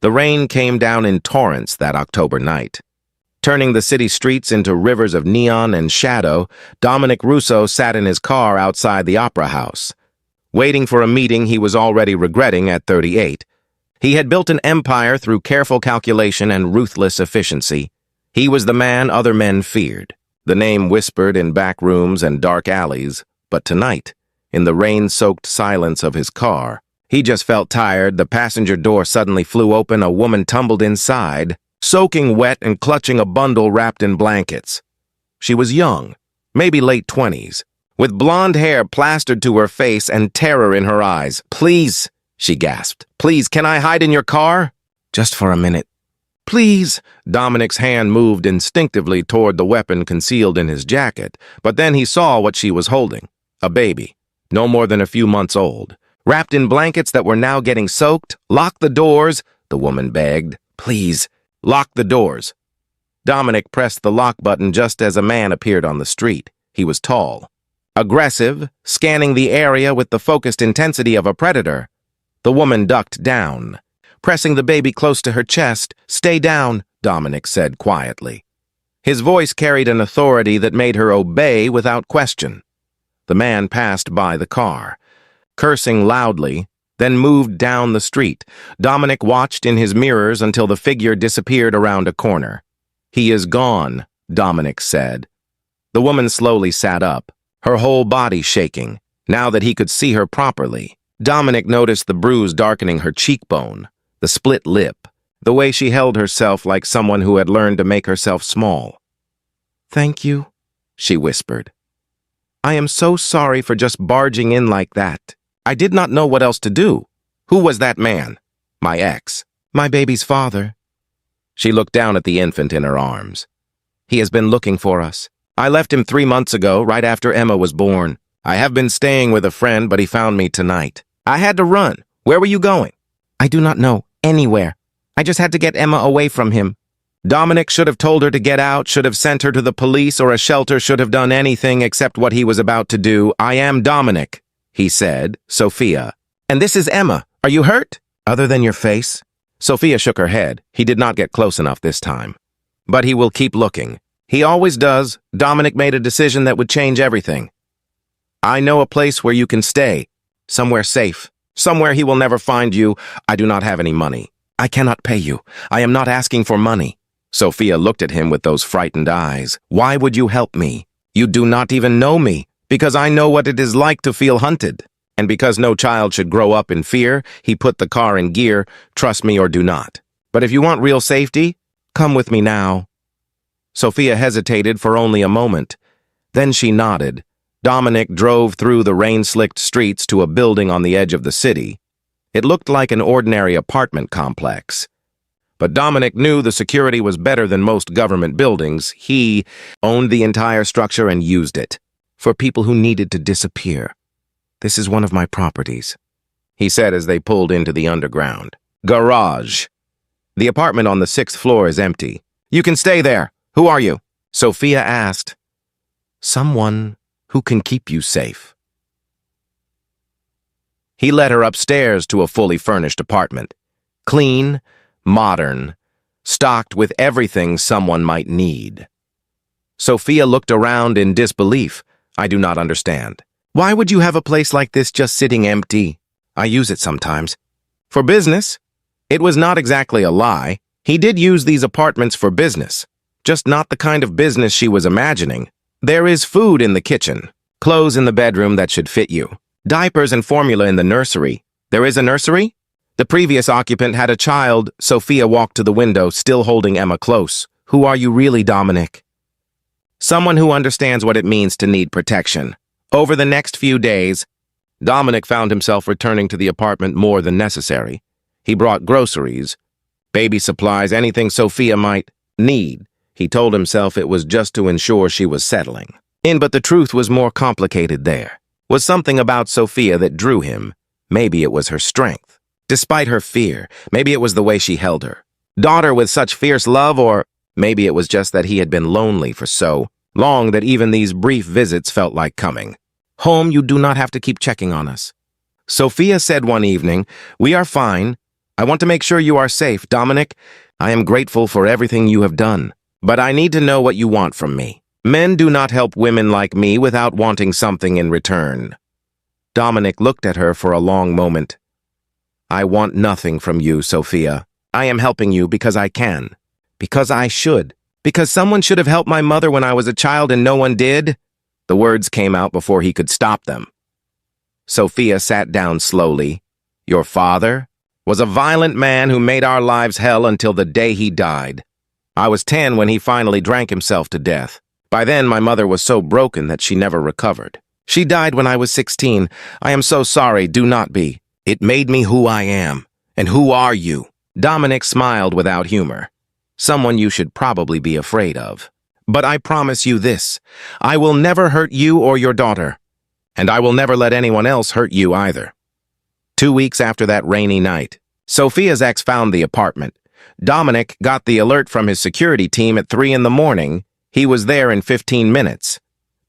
The rain came down in torrents that October night. Turning the city streets into rivers of neon and shadow, Dominic Russo sat in his car outside the Opera House. Waiting for a meeting he was already regretting at 38. He had built an empire through careful calculation and ruthless efficiency. He was the man other men feared. The name whispered in back rooms and dark alleys, but tonight, in the rain-soaked silence of his car, he just felt tired. The passenger door suddenly flew open. A woman tumbled inside, soaking wet and clutching a bundle wrapped in blankets. She was young, maybe late 20s, with blonde hair plastered to her face and terror in her eyes. "Please," she gasped. "Please, can I hide in your car?" "Just for a minute." "Please." Dominic's hand moved instinctively toward the weapon concealed in his jacket, but then he saw what she was holding. A baby, no more than a few months old, wrapped in blankets that were now getting soaked. "Lock the doors," the woman begged. "Please, lock the doors." Dominic pressed the lock button just as a man appeared on the street. He was tall, aggressive, scanning the area with the focused intensity of a predator. The woman ducked down, pressing the baby close to her chest. "Stay down," Dominic said quietly. His voice carried an authority that made her obey without question. The man passed by the car, cursing loudly, then moved down the street. Dominic watched in his mirrors until the figure disappeared around a corner. "He is gone," Dominic said. The woman slowly sat up, her whole body shaking. Now that he could see her properly, Dominic noticed the bruise darkening her cheekbone, the split lip, the way she held herself like someone who had learned to make herself small. "Thank you," she whispered. "I am so sorry for just barging in like that. I did not know what else to do." "Who was that man?" "My ex. My baby's father." She looked down at the infant in her arms. "He has been looking for us. I left him 3 months ago, right after Emma was born. I have been staying with a friend, but he found me tonight. I had to run. Where were you going?" "I do not know. Anywhere. I just had to get Emma away from him." Dominic should have told her to get out, should have sent her to the police or a shelter, should have done anything except what he was about to do. "I am Dominic," he said. "Sophia. And this is Emma. Are you hurt? Other than your face?" Sophia shook her head. He did not get close enough this time. "But he will keep looking. He always does." Dominic made a decision that would change everything. "I know a place where you can stay. Somewhere safe. Somewhere he will never find you. I do not have any money. I cannot pay you. I am not asking for money." Sophia looked at him with those frightened eyes. "Why would you help me? You do not even know me. Because I know what it is like to feel hunted. And because no child should grow up in fear, he put the car in gear. Trust me or do not. But if you want real safety, come with me now." Sophia hesitated for only a moment. Then she nodded. Dominic drove through the rain-slicked streets to a building on the edge of the city. It looked like an ordinary apartment complex. But Dominic knew the security was better than most government buildings. He owned the entire structure and used it for people who needed to disappear. "This is one of my properties," he said as they pulled into the underground garage. "The apartment on the 6th floor is empty. You can stay there. Who are you?" Sophia asked. "Someone who can keep you safe." He led her upstairs to a fully furnished apartment. Clean, modern, stocked with everything someone might need. Sophia looked around in disbelief. "I do not understand. Why would you have a place like this just sitting empty?" "I use it sometimes." "For business?" It was not exactly a lie. He did use these apartments for business, just not the kind of business she was imagining. "There is food in the kitchen, clothes in the bedroom that should fit you, diapers and formula in the nursery." "There is a nursery?" The previous occupant had a child. Sophia walked to the window, still holding Emma close. "Who are you really, Dominic?" "Someone who understands what it means to need protection." Over the next few days, Dominic found himself returning to the apartment more than necessary. He brought groceries, baby supplies, anything Sophia might need. He told himself it was just to ensure she was settling in, but the truth was more complicated there. Was something about Sophia that drew him. Maybe it was her strength. Despite her fear, maybe it was the way she held her daughter with such fierce love, or maybe it was just that he had been lonely for so long that even these brief visits felt like coming home. "You do not have to keep checking on us," Sophia said one evening. "We are fine. I want to make sure you are safe, Dominic. I am grateful for everything you have done, but I need to know what you want from me. Men do not help women like me without wanting something in return. Dominic looked at her for a long moment. I want nothing from you, Sophia. I am helping you because I can. Because I should. Because someone should have helped my mother when I was a child and no one did? The words came out before he could stop them. Sophia sat down slowly. Your father was a violent man who made our lives hell until the day he died. I was 10 when he finally drank himself to death. By then, my mother was so broken that she never recovered. She died when I was 16. I am so sorry, do not be. It made me who I am. And who are you? Dominic smiled without humor. Someone you should probably be afraid of. But I promise you this, I will never hurt you or your daughter. And I will never let anyone else hurt you either. 2 weeks after that rainy night, Sophia's ex found the apartment. Dominic got the alert from his security team at 3 in the morning. He was there in 15 minutes.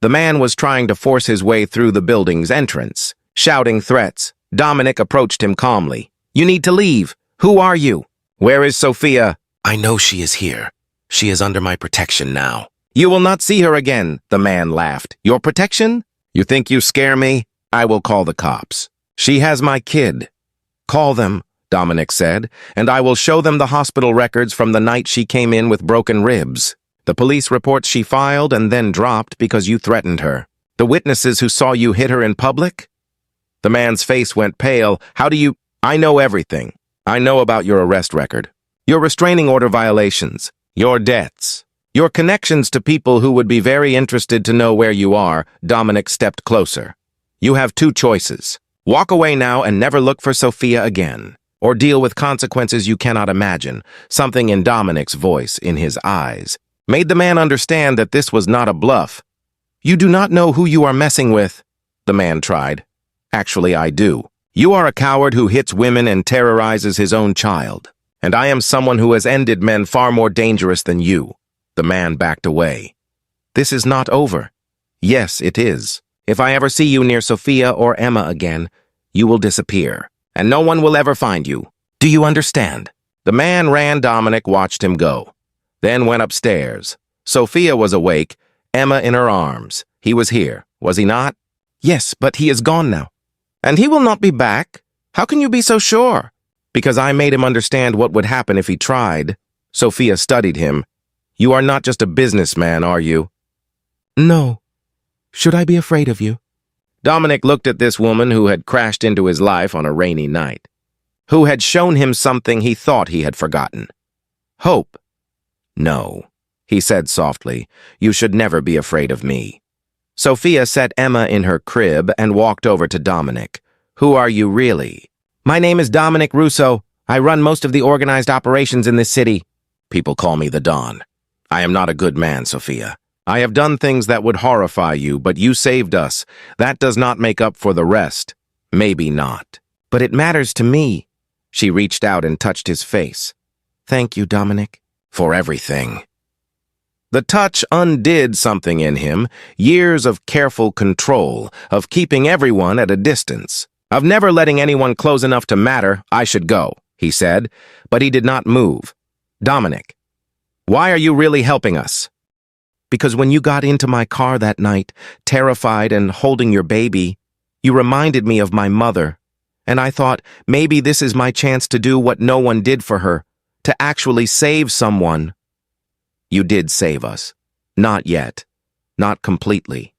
The man was trying to force his way through the building's entrance, shouting threats. Dominic approached him calmly. You need to leave. Who are you? Where is Sophia? I know she is here. She is under my protection now. You will not see her again, the man laughed. Your protection? You think you scare me? I will call the cops. She has my kid. Call them, Dominic said, and I will show them the hospital records from the night she came in with broken ribs. The police reports she filed and then dropped because you threatened her. The witnesses who saw you hit her in public? The man's face went pale. How do you... I know everything. I know about your arrest record. Your restraining order violations. Your debts. Your connections to people who would be very interested to know where you are. Dominic stepped closer. You have 2 choices. Walk away now and never look for Sophia again. Or deal with consequences you cannot imagine. Something in Dominic's voice, in his eyes, made the man understand that this was not a bluff. You do not know who you are messing with, the man tried. Actually, I do. You are a coward who hits women and terrorizes his own child. And I am someone who has ended men far more dangerous than you. The man backed away. This is not over. Yes, it is. If I ever see you near Sophia or Emma again, you will disappear, and no one will ever find you. Do you understand? The man ran. Dominic watched him go, then went upstairs. Sophia was awake, Emma in her arms. He was here, was he not? Yes, but he is gone now. And he will not be back? How can you be so sure? Because I made him understand what would happen if he tried. Sophia studied him. You are not just a businessman, are you? No. Should I be afraid of you? Dominic looked at this woman who had crashed into his life on a rainy night, who had shown him something he thought he had forgotten. Hope. No, he said softly. You should never be afraid of me. Sophia set Emma in her crib and walked over to Dominic. Who are you really? My name is Dominic Russo. I run most of the organized operations in this city. People call me the Don. I am not a good man, Sophia. I have done things that would horrify you, but you saved us. That does not make up for the rest. Maybe not. But it matters to me. She reached out and touched his face. Thank you, Dominic, for everything. The touch undid something in him, years of careful control, of keeping everyone at a distance, of never letting anyone close enough to matter. I should go, he said, but he did not move. Dominic, why are you really helping us? Because when you got into my car that night, terrified and holding your baby, you reminded me of my mother, and I thought maybe this is my chance to do what no one did for her, to actually save someone. You did save us. Not yet. Not completely.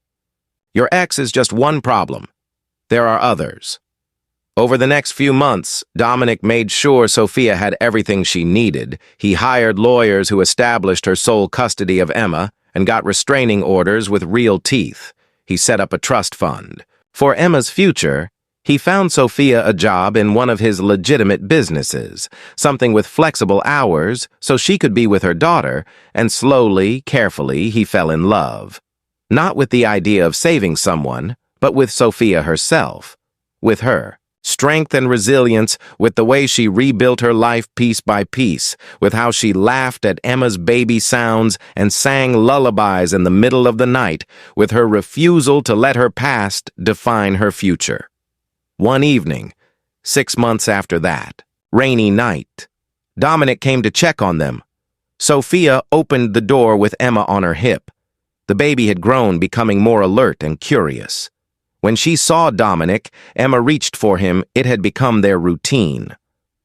Your ex is just one problem. There are others. Over the next few months, Dominic made sure Sophia had everything she needed. He hired lawyers who established her sole custody of Emma and got restraining orders with real teeth. He set up a trust fund. For Emma's future, he found Sophia a job in one of his legitimate businesses, something with flexible hours so she could be with her daughter, and slowly, carefully, he fell in love. Not with the idea of saving someone, but with Sophia herself. With her. Strength and resilience, with the way she rebuilt her life piece by piece, with how she laughed at Emma's baby sounds and sang lullabies in the middle of the night, with her refusal to let her past define her future. One evening, 6 months after that, Rainy night. Dominic came to check on them. Sophia opened the door with Emma on her hip. The baby had grown, becoming more alert and curious. When she saw Dominic, Emma reached for him. It had become their routine.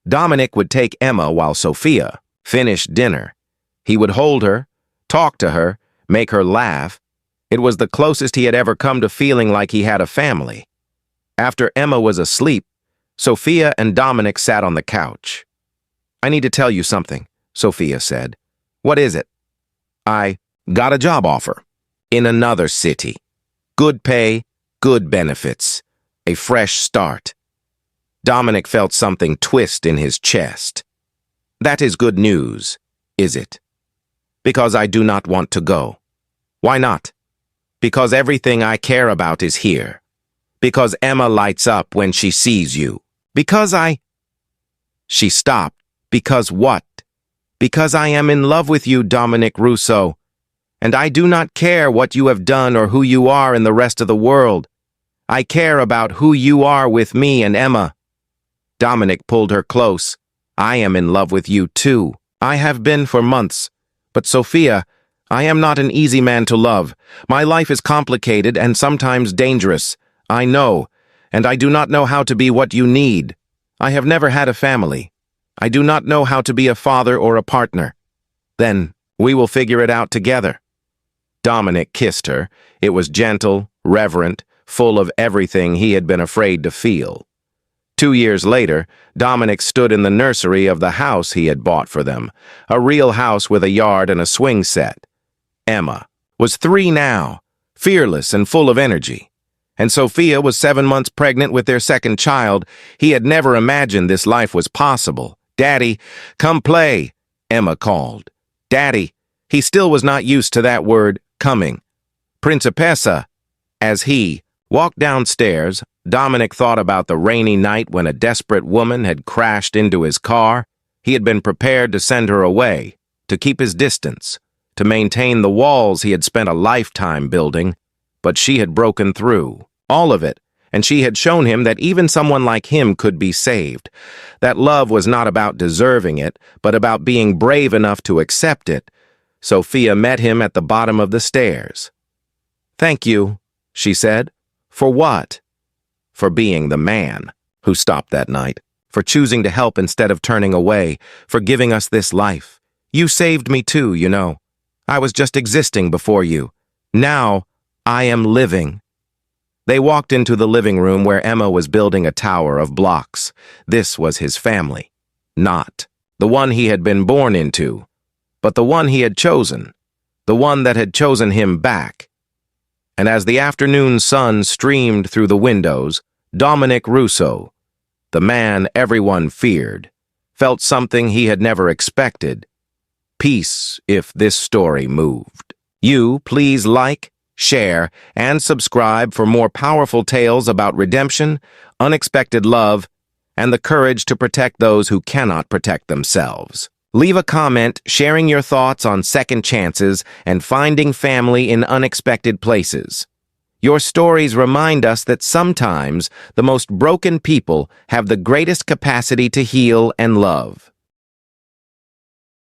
Dominic would take Emma while Sophia finished dinner. He would hold her, talk to her, make her laugh. It was the closest he had ever come to feeling like he had a family. After Emma was asleep, Sophia and Dominic sat on the couch. "I need to tell you something," Sophia said. "What is it?" "I got a job offer in another city. Good pay, good benefits, a fresh start." Dominic felt something twist in his chest. "That is good news, is it?" "Because I do not want to go." "Why not?" "Because everything I care about is here. Because Emma lights up when she sees you. Because She stopped. "Because what?" "Because I am in love with you, Dominic Russo. And I do not care what you have done or who you are in the rest of the world. I care about who you are with me and Emma." Dominic pulled her close. "I am in love with you too. I have been for months. But Sophia, I am not an easy man to love. My life is complicated and sometimes dangerous. I know, and I do not know how to be what you need. I have never had a family. I do not know how to be a father or a partner. Then we will figure it out together." Dominic kissed her. It was gentle, reverent, full of everything he had been afraid to feel. 2 years later, Dominic stood in the nursery of the house he had bought for them, a real house with a yard and a swing set. Emma was 3 now, fearless and full of energy. And Sophia was 7 months pregnant with their second child. He had never imagined this life was possible. "Daddy, come play," Emma called. "Daddy." He still was not used to that word, coming. "Principessa." As he walked downstairs, Dominic thought about the rainy night when a desperate woman had crashed into his car. He had been prepared to send her away, to keep his distance, to maintain the walls he had spent a lifetime building. But she had broken through, all of it, and she had shown him that even someone like him could be saved. That love was not about deserving it, but about being brave enough to accept it. Sophia met him at the bottom of the stairs. "Thank you," she said. "For what?" "For being the man who stopped that night, for choosing to help instead of turning away, for giving us this life. You saved me too, you know. I was just existing before you. Now, I am living." They walked into the living room where Emma was building a tower of blocks. This was his family. Not the one he had been born into, but the one he had chosen, the one that had chosen him back. And as the afternoon sun streamed through the windows, Dominic Russo, the man everyone feared, felt something he had never expected. Peace if this story moved. You please like, share, and subscribe for more powerful tales about redemption, unexpected love, and the courage to protect those who cannot protect themselves. Leave a comment sharing your thoughts on second chances and finding family in unexpected places. Your stories remind us that sometimes the most broken people have the greatest capacity to heal and love.